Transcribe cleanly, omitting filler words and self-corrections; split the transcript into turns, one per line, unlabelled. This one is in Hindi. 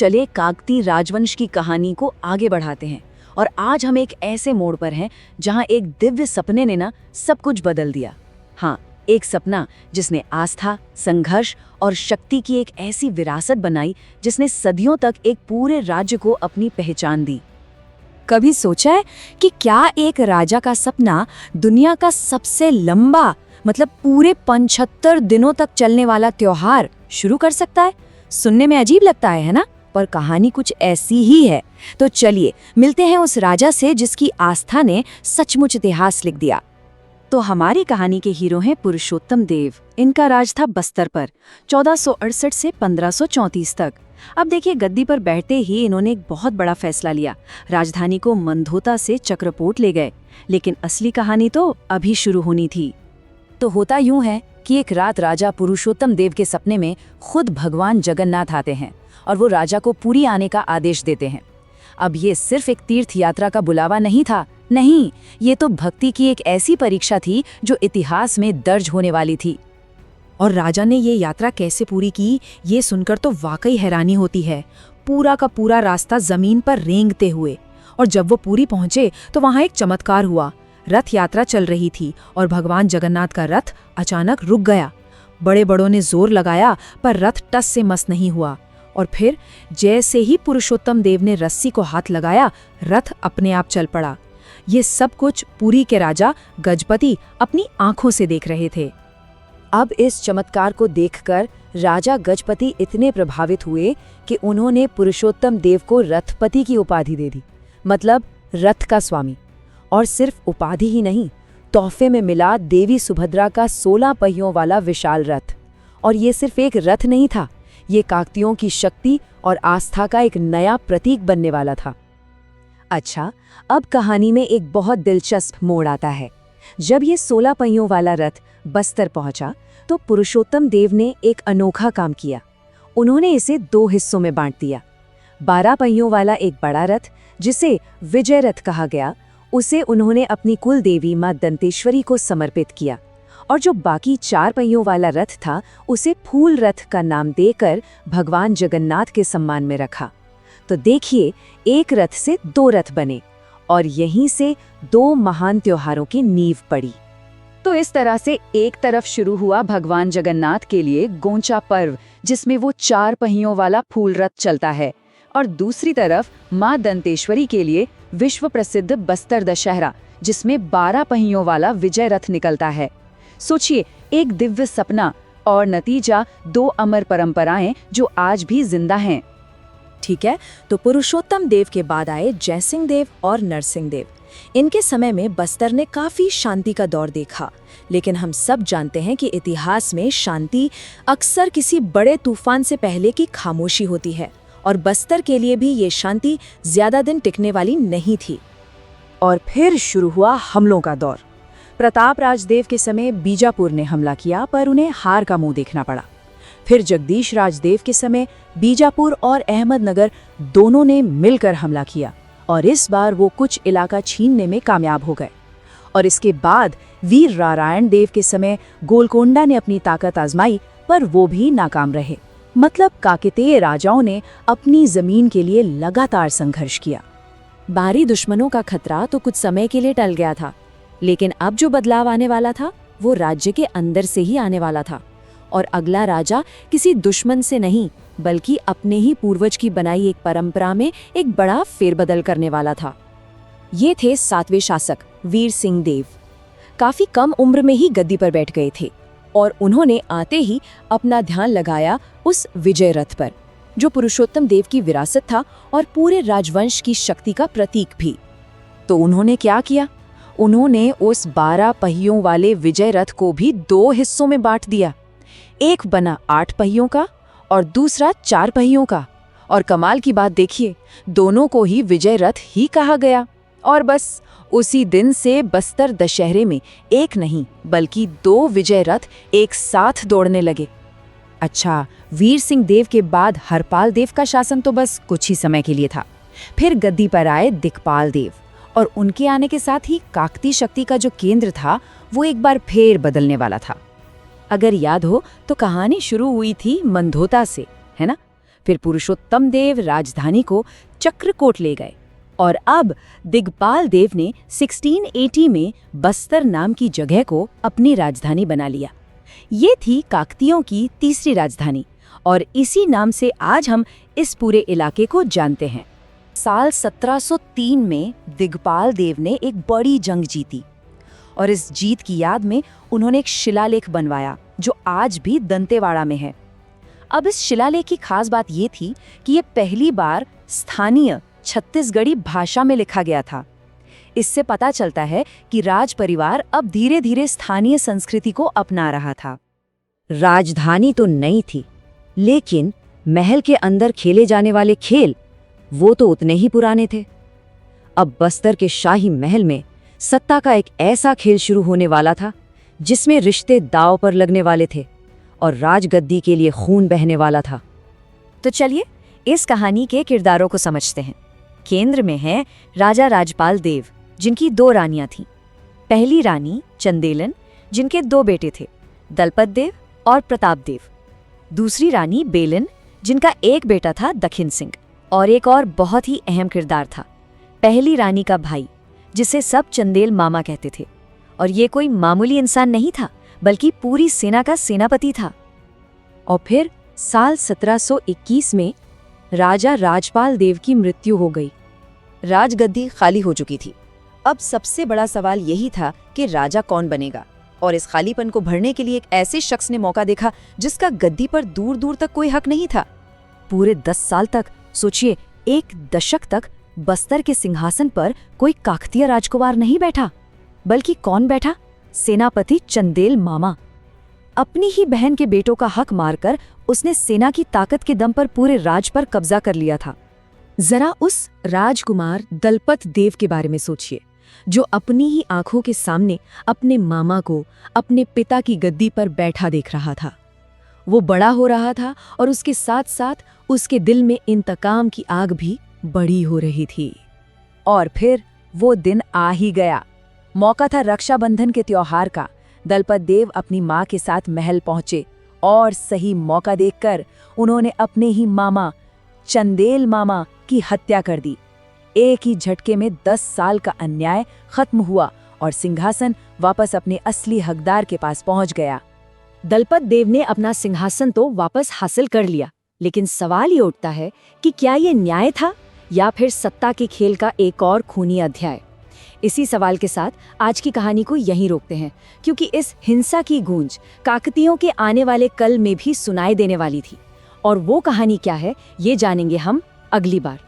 चले काकतीय राजवंश की कहानी को आगे बढ़ाते हैं। और आज हम एक ऐसे मोड़ पर हैं जहां एक दिव्य सपने ने ना सब कुछ बदल दिया। हाँ, एक सपना जिसने आस्था, संघर्ष और शक्ति की एक ऐसी विरासत बनाई जिसने सदियों तक एक पूरे राज्य को अपनी पहचान दी।
कभी सोचा है कि क्या एक राजा का सपना दुनिया का सबसे लंबा मतलब पूरे 75 दिनों तक चलने वाला त्योहार शुरू कर सकता है? सुनने में अजीब लगता है ना? पर कहानी कुछ ऐसी ही है। तो चलिए मिलते हैं उस राजा से जिसकी आस्था ने सचमुच इतिहास लिख दिया।
तो हमारी कहानी के हीरो हैं पुरुषोत्तम देव। इनका राज था बस्तर पर 1468 से 1534 तक। अब देखिए, गद्दी पर बैठते ही इन्होंने एक बहुत बड़ा फैसला लिया। राजधानी को मंधोता से चक्रपोट ले गए। लेकिन असली कहानी तो अभी शुरू होनी थी। तो होता यूं है कि एक रात राजा पुरुषोत्तम देव के सपने में खुद भगवान जगन्नाथ आते हैं और वो राजा को पुरी आने का आदेश देते हैं। अब ये सिर्फ एक तीर्थ यात्रा का बुलावा नहीं था, नहीं, ये तो भक्ति की एक ऐसी परीक्षा थी जो इतिहास में दर्ज होने वाली थी।
और राजा ने ये यात्रा कैसे पूरी की, ये सुनकर तो वाकई हैरानी होती है। पूरा का पूरा रास्ता जमीन पर रेंगते हुए, और जब वो पूरी पहुंचे तो वहां एक चमत्कार हुआ। रथ यात्रा चल रही थी और भगवान जगन्नाथ का रथ अचानक रुक गया। बड़े बड़ों ने जोर लगाया पर रथ टस से मस नहीं हुआ। और फिर जैसे ही पुरुषोत्तम देव ने रस्सी को हाथ लगाया, रथ अपने आप चल पड़ा। ये सब कुछ पुरी के राजा गजपति अपनी आंखों से देख रहे थे।
अब इस चमत्कार को देखकर राजा गजपति इतने प्रभावित हुए कि उन्होंने पुरुषोत्तम देव को रथपति की उपाधि दे दी, मतलब रथ का स्वामी। और सिर्फ उपाधि ही नहीं, तोहफे में मिला देवी सुभद्रा का 16 पहियों वाला विशाल रथ। और ये सिर्फ एक रथ नहीं था, ये काकतियों की शक्ति और आस्था का एक नया प्रतीक बनने वाला था। अच्छा, अब कहानी में एक बहुत दिलचस्प मोड़ आता है। जब ये 16 पहियों वाला रथ बस्तर पहुंचा तो पुरुषोत्तम देव ने एक अनोखा काम किया। उन्होंने इसे 2 हिस्सों में बांट दिया। 12 पहियों वाला एक बड़ा रथ, जिसे विजय रथ कहा गया, उसे उन्होंने अपनी कुल देवी मां दंतेश्वरी को समर्पित किया। और जो बाकी 4 पहियों वाला रथ था, उसे फूल रथ का नाम देकर भगवान जगन्नाथ के सम्मान में रखा। तो देखिए, एक रथ से 2 रथ बने और यहीं से 2 महान त्योहारों की नींव पड़ी। तो इस तरह से एक तरफ शुरू हुआ भगवान जगन्नाथ के लिए गोंचा पर्व, जिसमें वो 4 पहियों वाला फूल रथ चलता है, और दूसरी तरफ मां दंतेश्वरी के लिए विश्व प्रसिद्ध बस्तर दशहरा, जिसमें 12 पहियों वाला विजय रथ निकलता है। सोचिए, एक दिव्य सपना और नतीजा 2 अमर परंपराएं जो आज भी जिंदा हैं।
ठीक है, तो पुरुषोत्तम देव के बाद आए जयसिंह देव और नरसिंह देव। इनके समय में बस्तर ने काफी शांति का दौर देखा। लेकिन हम सब जानते हैं कि इतिहास में शांति अक्सर किसी बड़े तूफान से पहले की खामोशी होती है, और बस्तर के लिए भी ये शांति ज्यादा दिन टिकने वाली नहीं थी।
और फिर शुरू हुआ हमलों का दौर। प्रताप राजदेव के समय बीजापुर ने हमला किया, पर उन्हें हार का मुंह देखना पड़ा। फिर जगदीश राजदेव के समय बीजापुर और अहमदनगर दोनों ने मिलकर हमला किया, और इस बार वो कुछ इलाका छीनने में कामयाब हो गए। और इसके बाद वीर नारायण देव के समय गोलकोंडा ने अपनी ताकत आजमाई, पर वो भी नाकाम रहे। मतलब काकतीय राजाओं ने अपनी जमीन के लिए लगातार संघर्ष किया।
बाहरी दुश्मनों का खतरा तो कुछ समय के लिए टल गया था, लेकिन अब जो बदलाव आने वाला था वो राज्य के अंदर से ही आने वाला था। और अगला राजा किसी दुश्मन से नहीं, बल्कि अपने ही पूर्वज की बनाई एक परंपरा में एक बड़ा फेरबदल करने वाला था। ये थे 7वें शासक वीर सिंह देव। काफी कम उम्र में ही गद्दी पर बैठ गए थे, और उन्होंने आते ही अपना ध्यान लगाया उस विजय रथ पर, जो पुरुषोत्तम देव की विरासत था और पूरे राजवंश की शक्ति का प्रतीक भी।
तो उन्होंने क्या किया? उन्होंने उस 12 पहियों वाले विजय रथ को भी 2 हिस्सों में बांट दिया। एक बना 8 पहियों का और दूसरा 4 पहियों का। और कमाल की बात देखिए, दोनों को ही विजय रथ ही कहा गया। और बस उसी दिन से बस्तर दशहरे में एक नहीं बल्कि 2 विजय रथ एक साथ दौड़ने लगे।
अच्छा, वीर सिंह देव के बाद हरपाल देव का शासन तो बस कुछ ही समय के लिए था। फिर गद्दी पर आए दिक्पाल देव, और उनके आने के साथ ही काकती शक्ति का जो केंद्र था वो एक बार फिर बदलने वाला था। अगर याद हो तो कहानी शुरू हुई थी मंधोता से, है ना?
फिर पुरुषोत्तम देव राजधानी को चक्रकोट ले गए और अब दिगपाल देव ने 1680 में बस्तर नाम की जगह को अपनी राजधानी बना लिया। ये थी काकतियों की तीसरी राजधानी और इसी नाम से आज हम इस पूरे इलाके को जानते हैं। साल 1703 में दिगपाल देव ने एक बड़ी जंग जीती और इस जीत की याद में उन्होंने एक शिलालेख बनवाया जो आज भी दंतेवाड़ा में है। अब इस शिलालेख की खास बात ये थी कि ये पहली बार स्थानीय छत्तीसगढ़ी भाषा में लिखा गया था। इससे पता चलता है कि राज परिवार अब धीरे धीरे स्थानीय संस्कृति को अपना रहा था। राजधानी तो नई थी, लेकिन महल के अंदर खेले जाने वाले खेल वो तो उतने ही पुराने थे। अब बस्तर के शाही महल में सत्ता का एक ऐसा खेल शुरू होने वाला था जिसमें रिश्ते दांव पर लगने वाले थे और राजगद्दी के लिए खून बहने वाला था।
तो चलिए इस कहानी के किरदारों को समझते हैं। केंद्र में है राजा राजपाल देव, जिनकी 2 रानियां थीं। पहली रानी चंदेलन, जिनके 2 बेटे थे, दलपत देव और प्रताप देव। दूसरी रानी बेलन, जिनका एक बेटा था दखिन सिंह। और एक और बहुत ही अहम किरदार था, पहली रानी का भाई, जिसे सब चंदेल मामा कहते थे। और ये कोई मामूली इंसान नहीं था, बल्कि पूरी सेना का सेनापति था।
और फिर साल 1721 में राजा राजपाल देव की मृत्यु हो गई। राजगद्दी खाली हो चुकी थी। अब सबसे बड़ा सवाल यही था कि राजा कौन बनेगा, और इस खालीपन को भरने के लिए एक ऐसे शख्स ने मौका देखा जिसका गद्दी पर दूर दूर तक कोई हक नहीं था। पूरे 10 साल तक, सोचिए 1 दशक तक, बस्तर के सिंहासन पर कोई काकतीय राजकुमार नहीं बैठा, बल्कि कौन बैठा? सेनापति चंदेल मामा। अपनी ही बहन के बेटों का हक मारकर उसने सेना की ताकत के दम पर पूरे राज पर कब्जा कर लिया था। जरा उस राजकुमार दलपत देव के बारे में सोचिए, जो अपनी ही आंखों के सामने अपने मामा को अपने पिता की गद्दी पर बैठा देख रहा था। वो बड़ा हो रहा था और उसके साथ साथ उसके दिल में इंतकाम की आग भी बड़ी हो रही थी। और फिर वो दिन आ ही गया। मौका था रक्षाबंधन के त्योहार का। दलपत देव अपनी माँ के साथ महल पहुंचे और सही मौका देखकर उन्होंने अपने ही मामा चंदेल मामा की हत्या कर दी। एक ही झटके में 10 साल का अन्याय खत्म हुआ और सिंहासन वापस अपने असली हकदार के पास पहुंच गया।
दलपत देव ने अपना सिंहासन तो वापस हासिल कर लिया, लेकिन सवाल ये उठता है कि क्या ये न्याय था या फिर सत्ता के खेल का एक और खूनी अध्याय? इसी सवाल के साथ आज की कहानी को यहीं रोकते हैं, क्योंकि इस हिंसा की गूंज काकतियों के आने वाले कल में भी सुनाई देने वाली थी। और वो कहानी क्या है, ये जानेंगे हम अगली बार।